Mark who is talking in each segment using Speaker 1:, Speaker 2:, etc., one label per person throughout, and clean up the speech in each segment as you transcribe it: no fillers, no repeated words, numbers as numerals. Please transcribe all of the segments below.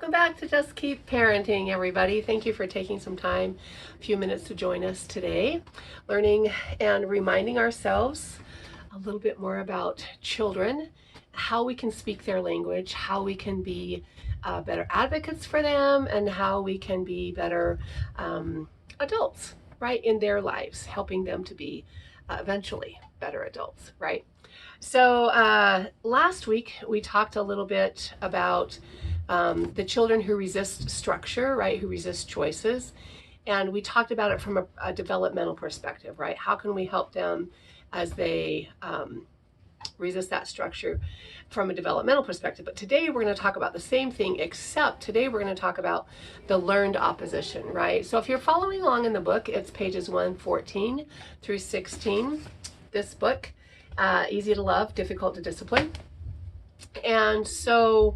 Speaker 1: Welcome back to Just Keep Parenting, everybody. Thank you for taking some time, a few minutes to join us today, learning and reminding ourselves a little bit more about children, how we can speak their language, how we can be better advocates for them, and how we can be better adults, right, in their lives, helping them to be eventually better adults, right? So last week we talked a little bit about the children who resist structure, right, who resist choices. And we talked about it from a developmental perspective, right? How can we help them as they resist that structure from a developmental perspective? But today we're going to talk about the same thing, except today we're going to talk about the learned opposition, right? So if you're following along in the book, it's pages 114 through 16, this book. Easy to love, difficult to discipline. And so,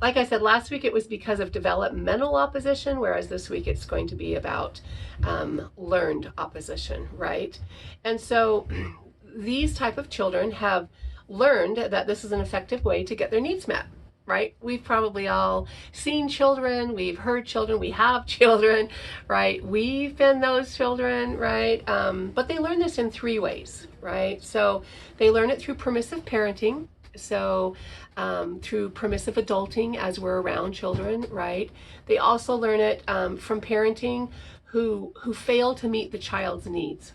Speaker 1: like I said, last week it was because of developmental opposition, whereas this week it's going to be about learned opposition, right? And so these type of children have learned that this is an effective way to get their needs met, right? We've probably all seen children, we've heard children, we have children, right? We've been those children, right? But they learn this in 3 ways, right? So they learn it through permissive parenting. So through permissive adulting as we're around children, right? They also learn it from parenting who fail to meet the child's needs.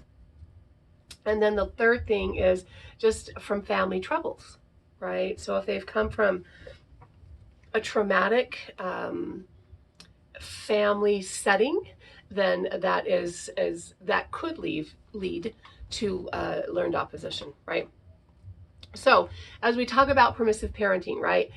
Speaker 1: And then the third thing is just from family troubles, right? So if they've come from a traumatic family setting, then that could lead to learned opposition, right? So as we talk about permissive parenting, right,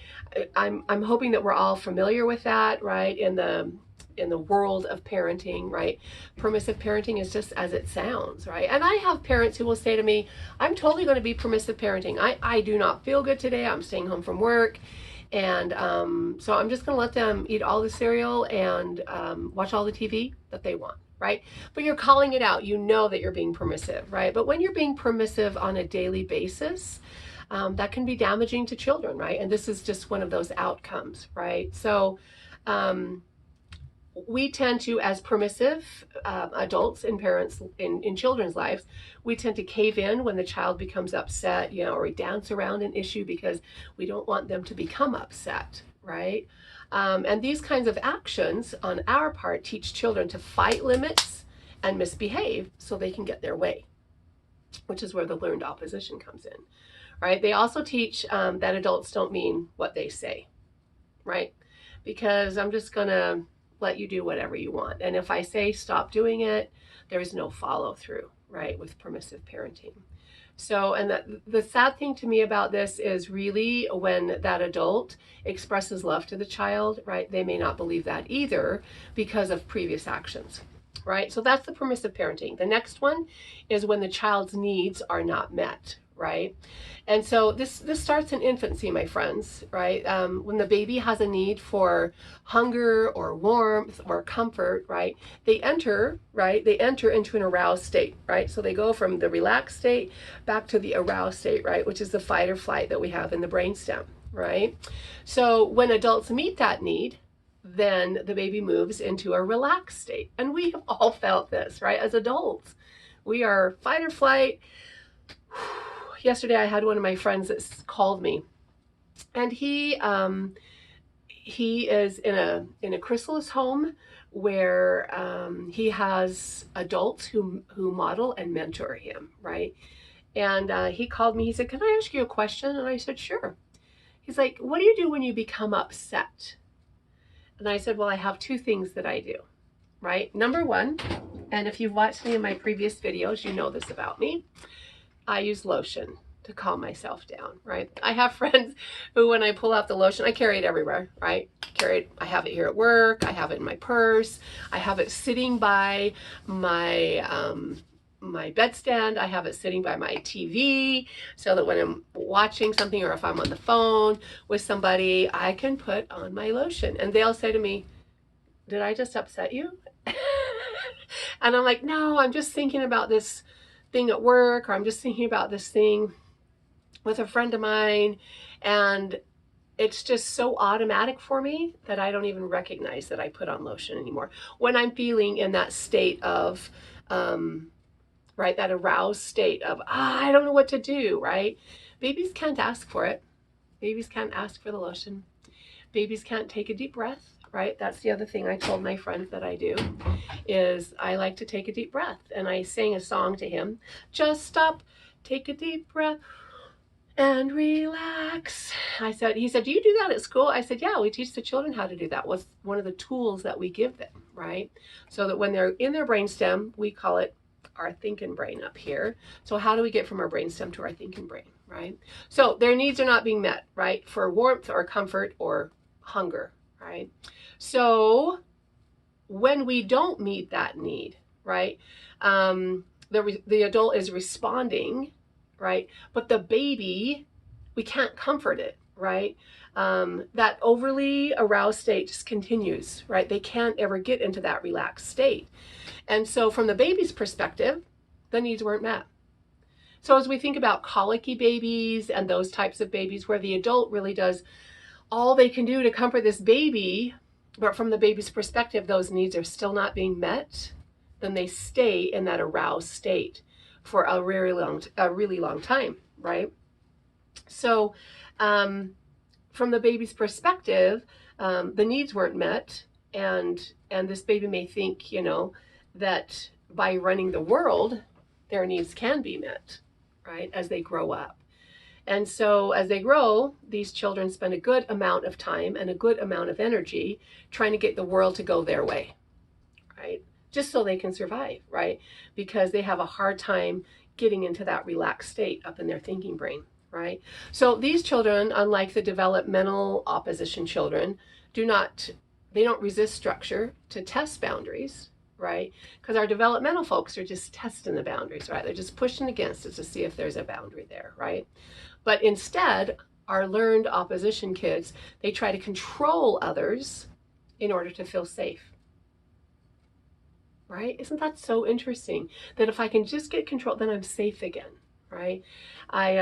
Speaker 1: I'm hoping that we're all familiar with that, right, in the world of parenting, right? Permissive parenting is just as it sounds, right? And I have parents who will say to me, I'm totally going to be permissive parenting. I do not feel good today. I'm staying home from work. And so I'm just going to let them eat all the cereal and watch all the TV that they want, right? But you're calling it out. You know that you're being permissive, right? But when you're being permissive on a daily basis, that can be damaging to children, right? And this is just one of those outcomes, right? So we tend to, as permissive adults and parents in children's lives, we tend to cave in when the child becomes upset, or we dance around an issue because we don't want them to become upset, right? And these kinds of actions on our part teach children to fight limits and misbehave so they can get their way, which is where the learned opposition comes in, right? They also teach that adults don't mean what they say, right? Because I'm just going to let you do whatever you want. And if I say stop doing it, there's no follow through, right, with permissive parenting. So, and the sad thing to me about this is really when that adult expresses love to the child, right, they may not believe that either because of previous actions, right? So that's the permissive parenting. The next one is when the child's needs are not met, right? And so this starts in infancy, my friends, right? When the baby has a need for hunger or warmth or comfort, right? They enter into an aroused state, right? So they go from the relaxed state back to the aroused state, right? Which is the fight or flight that we have in the brainstem, right? So when adults meet that need, then the baby moves into a relaxed state. And we have all felt this, right? As adults, we are fight or flight. Yesterday I had one of my friends that called me, and he is in a chrysalis home where he has adults who model and mentor him, right? And he called me. He said, "Can I ask you a question?" And I said, "Sure." He's like, "What do you do when you become upset?" And I said, "Well, I have 2 things that I do, right? Number 1, and if you've watched any of my previous videos, you know this about me, I use lotion to calm myself down, right? I have friends who, when I pull out the lotion, I carry it everywhere, right? I have it here at work. I have it in my purse. I have it sitting by my my bedstand. I have it sitting by my TV so that when I'm watching something or if I'm on the phone with somebody, I can put on my lotion. And they'll say to me, "Did I just upset you?" And I'm like, "No, I'm just thinking about this thing at work, or I'm just thinking about this thing with a friend of mine." And it's just so automatic for me that I don't even recognize that I put on lotion anymore. When I'm feeling in that state of, right, that aroused state of, I don't know what to do, right? Babies can't ask for it. Babies can't ask for the lotion. Babies can't take a deep breath, right? That's the other thing I told my friends that I do, is I like to take a deep breath. And I sang a song to him, just stop, take a deep breath, and relax. He said, do you do that at school? I said, yeah, we teach the children how to do that. What's one of the tools that we give them, right? So that when they're in their brainstem, we call it our thinking brain up here. So how do we get from our brainstem to our thinking brain, right? So their needs are not being met, right? For warmth or comfort or hunger, right? So when we don't meet that need, right? The adult is responding, right? But the baby, we can't comfort it, right? That overly aroused state just continues, right? They can't ever get into that relaxed state. And so from the baby's perspective, the needs weren't met. So as we think about colicky babies and those types of babies where the adult really does all they can do to comfort this baby, but from the baby's perspective, those needs are still not being met, then they stay in that aroused state for a really long time, right? So from the baby's perspective, the needs weren't met, and this baby may think, that by running the world, their needs can be met, right, as they grow up. And so as they grow, these children spend a good amount of time and a good amount of energy trying to get the world to go their way, right? Just so they can survive, right? Because they have a hard time getting into that relaxed state up in their thinking brain, right? So these children, unlike the developmental opposition children, they don't resist structure to test boundaries, right? Because our developmental folks are just testing the boundaries, right? They're just pushing against it to see if there's a boundary there, right? But instead, our learned opposition kids, they try to control others in order to feel safe, right? Isn't that so interesting? That if I can just get control, then I'm safe again, right? I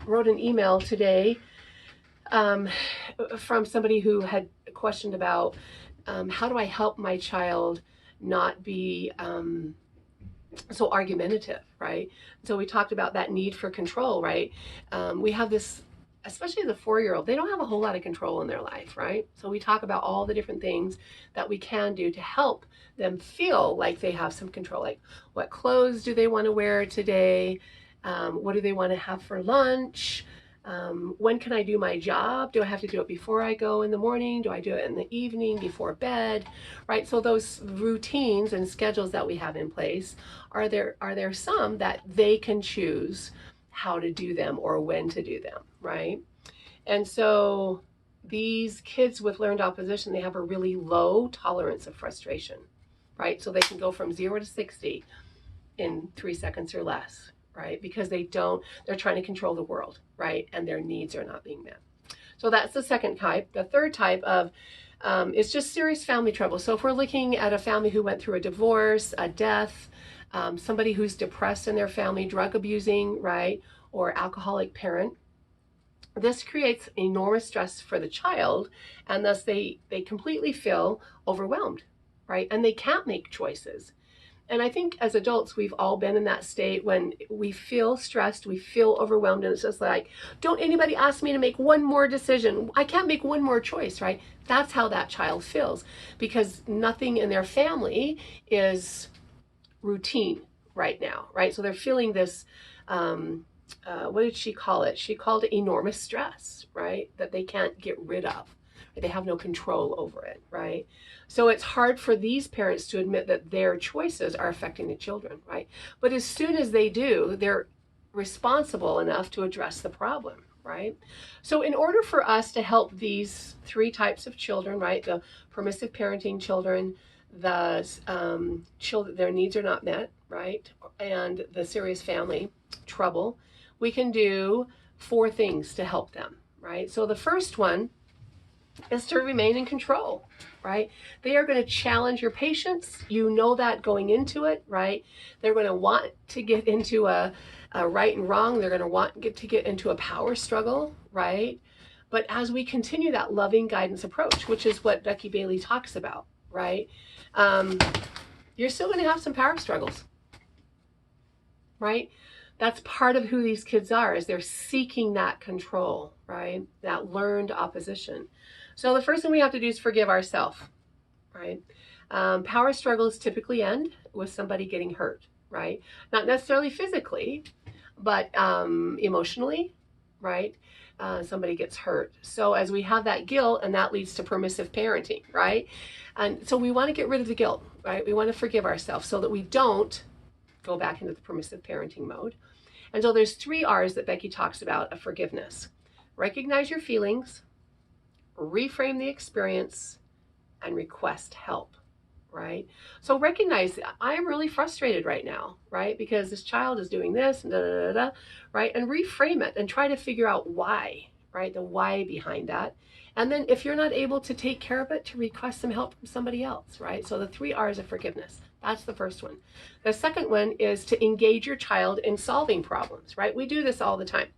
Speaker 1: wrote an email today from somebody who had questioned about how do I help my child not be so argumentative, right? So we talked about that need for control, right? We have this, especially the 4-year-old, they don't have a whole lot of control in their life, right? So we talk about all the different things that we can do to help them feel like they have some control, like what clothes do they want to wear today? What do they want to have for lunch? When can I do my job? Do I have to do it before I go in the morning? Do I do it in the evening before bed? Right? So those routines and schedules that we have in place, are there some that they can choose how to do them or when to do them, right? And so these kids with learned opposition, they have a really low tolerance of frustration, right? So they can go from 0 to 60 in 3 seconds or less, right? Because they're trying to control the world, right? And their needs are not being met. So that's the second type. The third type of is just serious family trouble. So if we're looking at a family who went through a divorce, a death, somebody who's depressed in their family, drug abusing, right? Or alcoholic parent, this creates enormous stress for the child, and thus they completely feel overwhelmed, right? And they can't make choices. And I think as adults, we've all been in that state when we feel stressed, we feel overwhelmed, and it's just like, don't anybody ask me to make one more decision. I can't make one more choice, right? That's how that child feels, because nothing in their family is routine right now, right? So they're feeling this, what did she call it? She called it enormous stress, right? That they can't get rid of. They have no control over it, right? So it's hard for these parents to admit that their choices are affecting the children, right? But as soon as they do, they're responsible enough to address the problem, right? So in order for us to help these 3 types of children, right? The permissive parenting children, the children, their needs are not met, right? And the serious family trouble, we can do 4 things to help them, right? So the first one is to remain in control, right? They are going to challenge your patience. You know that going into it, right? They're going to want to get into a right and wrong. They're going to want to get into a power struggle, right? But as we continue that loving guidance approach, which is what Becky Bailey talks about, right? You're still going to have some power struggles, right? That's part of who these kids are, is they're seeking that control, right? That learned opposition. So the first thing we have to do is forgive ourselves, right? Power struggles typically end with somebody getting hurt, right? Not necessarily physically, but emotionally, right? Somebody gets hurt. So as we have that guilt, and that leads to permissive parenting, right? And so we want to get rid of the guilt, right? We want to forgive ourselves so that we don't go back into the permissive parenting mode. And so there's 3 R's that Becky talks about of forgiveness. Recognize your feelings, reframe the experience, and request help, right? So recognize, I'm really frustrated right now, right? Because this child is doing this, and da, da, da, da, right? And reframe it and try to figure out why, right? The why behind that. And then if you're not able to take care of it, to request some help from somebody else, right? So the 3 R's of forgiveness. That's the first one. The second one is to engage your child in solving problems, right? We do this all the time.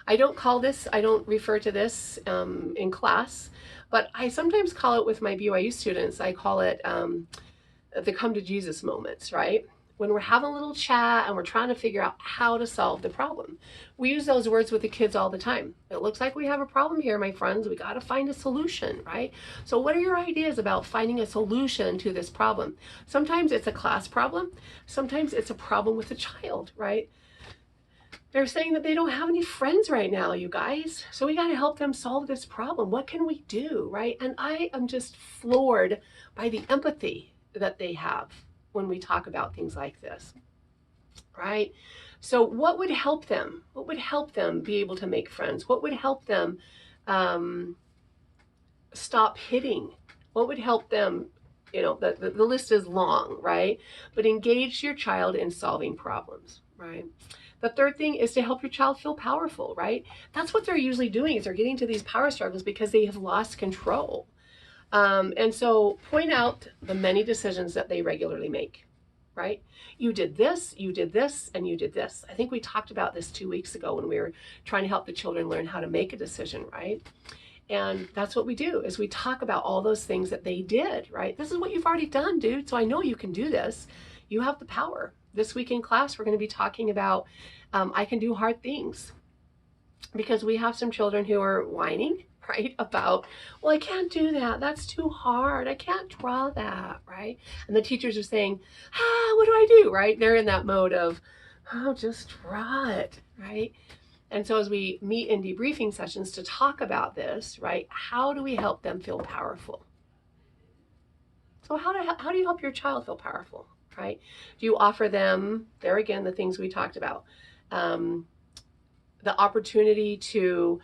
Speaker 1: I don't refer to this in class, but I sometimes call it with my BYU students, I call it the come to Jesus moments, right? When we're having a little chat and we're trying to figure out how to solve the problem. We use those words with the kids all the time. It looks like we have a problem here, my friends. We got to find a solution, right? So what are your ideas about finding a solution to this problem? Sometimes it's a class problem. Sometimes it's a problem with a child, right? They're saying that they don't have any friends right now, you guys. So we got to help them solve this problem. What can we do, right? And I am just floored by the empathy that they have when we talk about things like this, right? So what would help them? What would help them be able to make friends? What would help them stop hitting? What would help them? The list is long, right? But engage your child in solving problems, right? The third thing is to help your child feel powerful, right? That's what they're usually doing, is they're getting to these power struggles because they have lost control. And so point out the many decisions that they regularly make, right? You did this, and you did this. I think we talked about this 2 weeks ago when we were trying to help the children learn how to make a decision, right? And that's what we do, is we talk about all those things that they did, right? This is what you've already done, dude. So I know you can do this. You have the power. This week in class, we're going to be talking about I can do hard things, because we have some children who are whining, right, about, well, I can't do that. That's too hard. I can't draw that, right? And the teachers are saying, what do I do, right? They're in that mode of, oh, just draw it, right? And so as we meet in debriefing sessions to talk about this, right, how do we help them feel powerful? So how do you help your child feel powerful, right? Do you offer them, there again, the things we talked about, the opportunity to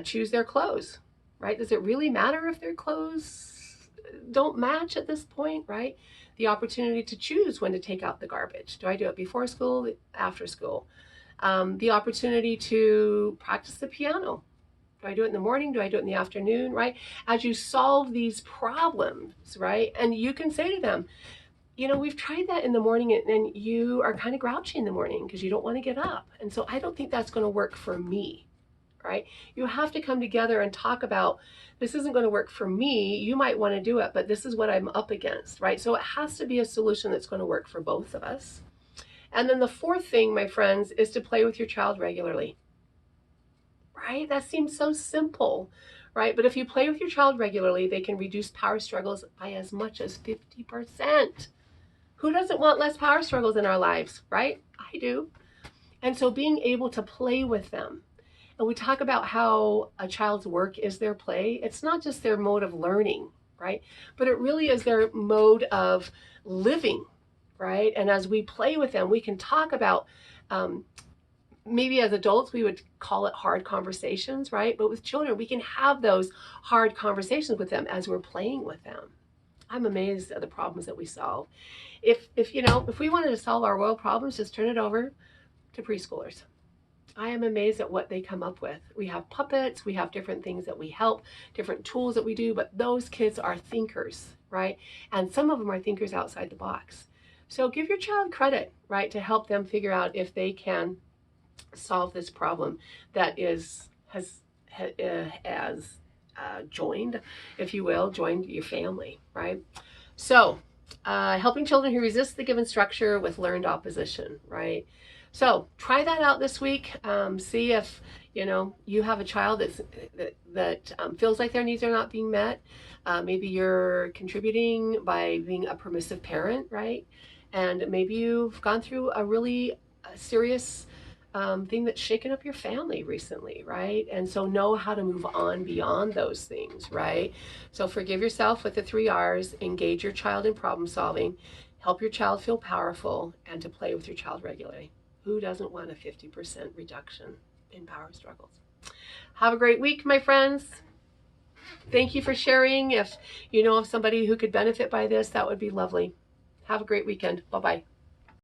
Speaker 1: choose their clothes, right? Does it really matter if their clothes don't match at this point, right? The opportunity to choose when to take out the garbage. Do I do it before school, after school? The opportunity to practice the piano. Do I do it in the morning? Do I do it in the afternoon, right? As you solve these problems, right? And you can say to them, we've tried that in the morning, and you are kind of grouchy in the morning because you don't want to get up. And so I don't think that's going to work for me, right? You have to come together and talk about, this isn't going to work for me. You might want to do it, but this is what I'm up against, right? So it has to be a solution that's going to work for both of us. And then the fourth thing, my friends, is to play with your child regularly, right? That seems so simple, right? But if you play with your child regularly, they can reduce power struggles by as much as 50%. Who doesn't want less power struggles in our lives, right? I do. And so being able to play with them. And we talk about how a child's work is their play. It's not just their mode of learning, right? But it really is their mode of living, right? And as we play with them, we can talk about, maybe as adults, we would call it hard conversations, right? But with children, we can have those hard conversations with them as we're playing with them. I'm amazed at the problems that we solve. If we wanted to solve our world problems, just turn it over to preschoolers. I am amazed at what they come up with. We have puppets, we have different things that we help, different tools that we do, but those kids are thinkers, right? And some of them are thinkers outside the box. So give your child credit, right, to help them figure out if they can solve this problem that has as joined, if you will, joined your family, right? So, helping children who resist the given structure with learned opposition, right? So try that out this week. See if you have a child that feels like their needs are not being met. Maybe you're contributing by being a permissive parent, right? And maybe you've gone through a really serious thing that's shaken up your family recently, right? And so know how to move on beyond those things, right? So forgive yourself with the 3 R's, engage your child in problem solving, help your child feel powerful, and to play with your child regularly. Who doesn't want a 50% reduction in power struggles? Have a great week, my friends. Thank you for sharing. If you know of somebody who could benefit by this, that would be lovely. Have a great weekend. Bye-bye.